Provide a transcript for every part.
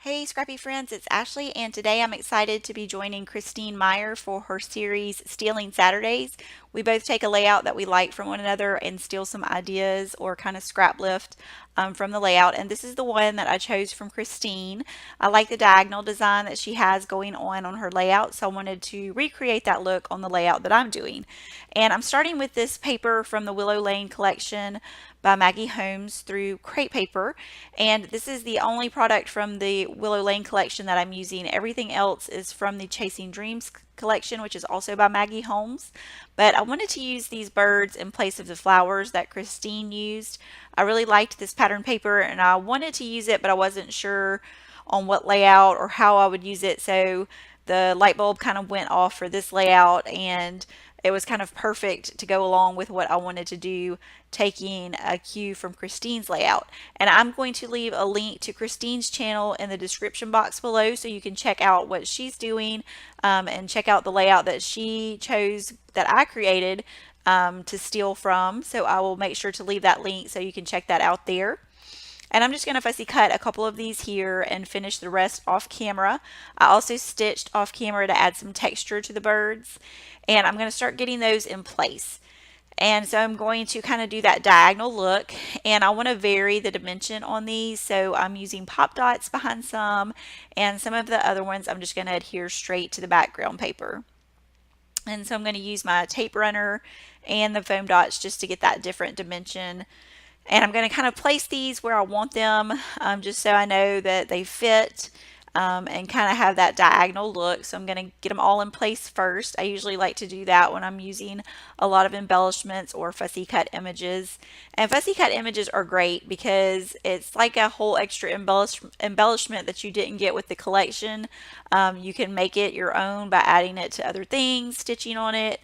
Hey, Scrappy friends, it's Ashley, and today I'm excited to be joining Christine Meyer for her series Stealing Saturdays. We both take a layout that we like from one another and steal some ideas or kind of scrap lift from the layout. And this is the one that I chose from Christine. I like the diagonal design that she has going on her layout, so I wanted to recreate that look on the layout that I'm doing. And I'm starting with this paper from the Willow Lane collection by Maggie Holmes through Crate Paper. And this is the only product from the Willow Lane collection that I'm using. Everything else is from the Chasing Dreams collection, which is also by Maggie Holmes. But I wanted to use these birds in place of the flowers that Christine used. I really liked this pattern paper and I wanted to use it, but I wasn't sure on what layout or how I would use it. So the light bulb kind of went off for this layout, and it was kind of perfect to go along with what I wanted to do, taking a cue from Christine's layout. And I'm going to leave a link to Christine's channel in the description box below so you can check out what she's doing and check out the layout that she chose that I created to steal from. So I will make sure to leave that link so you can check that out there. And I'm just going to fussy cut a couple of these here and finish the rest off camera. I also stitched off camera to add some texture to the birds. And I'm going to start getting those in place. And so I'm going to kind of do that diagonal look, and I want to vary the dimension on these. So I'm using pop dots behind some, and some of the other ones I'm just going to adhere straight to the background paper. And so I'm going to use my tape runner and the foam dots just to get that different dimension. And I'm going to kind of place these where I want them, just so I know that they fit, and kind of have that diagonal look. So I'm going to get them all in place first. I usually like to do that when I'm using a lot of embellishments or fussy cut images. And fussy cut images are great because it's like a whole extra embellishment that you didn't get with the collection. You can make it your own by adding it to other things, stitching on it,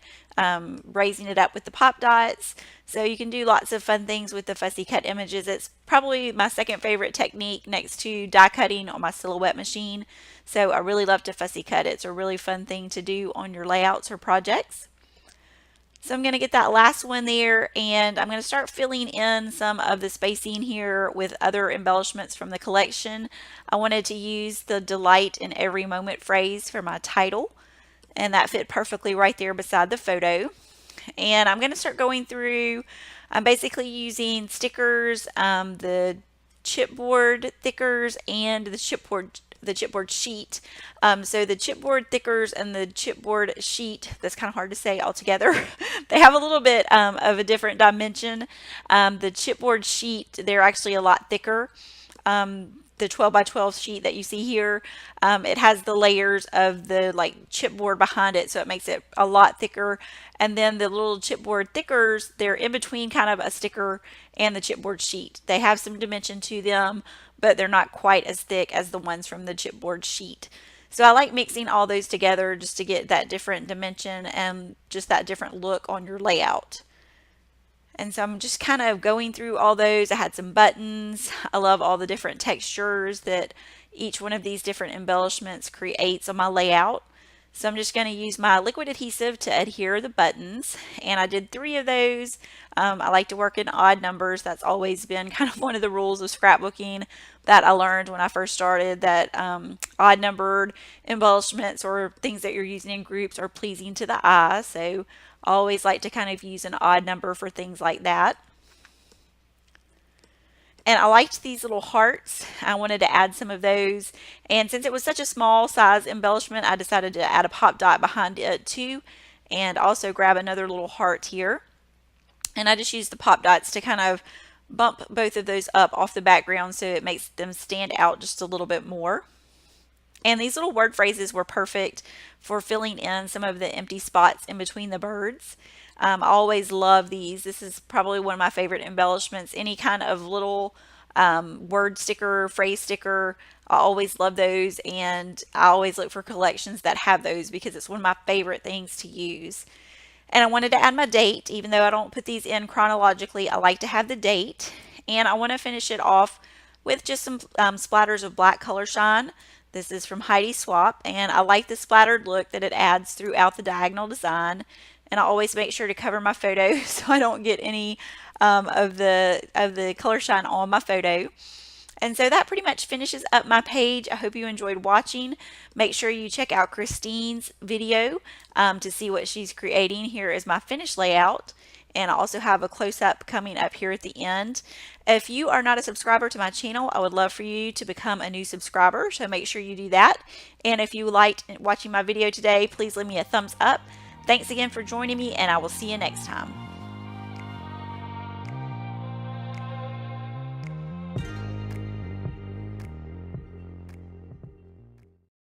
raising it up with the pop dots. So you can do lots of fun things with the fussy cut images. It's probably my second favorite technique next to die cutting on my Silhouette machine. So I really love to fussy cut. It's a really fun thing to do on your layouts or projects. So I'm going to get that last one there, and I'm going to start filling in some of the spacing here with other embellishments from the collection. I wanted to use the delight in every moment phrase for my title, and that fit perfectly right there beside the photo. And I'm going to start going through, I'm basically using stickers, the chipboard thickers, and the chipboard sheet. So the chipboard thickers and the chipboard sheet, that's kind of hard to say all together. They have a little bit of a different dimension. The chipboard sheet, they're actually a lot thicker. The 12 by 12 sheet that you see here, it has the layers of the like chipboard behind it, so it makes it a lot thicker. And then the little chipboard thickers, they're in between kind of a sticker and the chipboard sheet. They have some dimension to them, but they're not quite as thick as the ones from the chipboard sheet. So I like mixing all those together just to get that different dimension and just that different look on your layout. And so I'm just kind of going through all those. I had some buttons. I love all the different textures that each one of these different embellishments creates on my layout. So I'm just going to use my liquid adhesive to adhere the buttons. And I did 3 of those. I like to work in odd numbers. That's always been kind of one of the rules of scrapbooking that I learned when I first started, that odd numbered embellishments or things that you're using in groups are pleasing to the eye. So I always like to kind of use an odd number for things like that. And I liked these little hearts. I wanted to add some of those. And since it was such a small size embellishment, I decided to add a pop dot behind it too. And also grab another little heart here. And I just used the pop dots to kind of bump both of those up off the background so it makes them stand out just a little bit more. And these little word phrases were perfect for filling in some of the empty spots in between the birds. I always love these. This is probably one of my favorite embellishments. Any kind of little word sticker, phrase sticker, I always love those, and I always look for collections that have those because it's one of my favorite things to use. And I wanted to add my date, even though I don't put these in chronologically. I like to have the date, and I want to finish it off with just some splatters of black color shine. This is from Heidi Swapp, and I like the splattered look that it adds throughout the diagonal design. And I always make sure to cover my photo so I don't get any of the color shine on my photo. And so that pretty much finishes up my page. I hope you enjoyed watching. Make sure you check out Christine's video to see what she's creating. Here is my finished layout. And I also have a close-up coming up here at the end. If you are not a subscriber to my channel, I would love for you to become a new subscriber, so make sure you do that. And if you liked watching my video today, please leave me a thumbs up. Thanks again for joining me, and I will see you next time.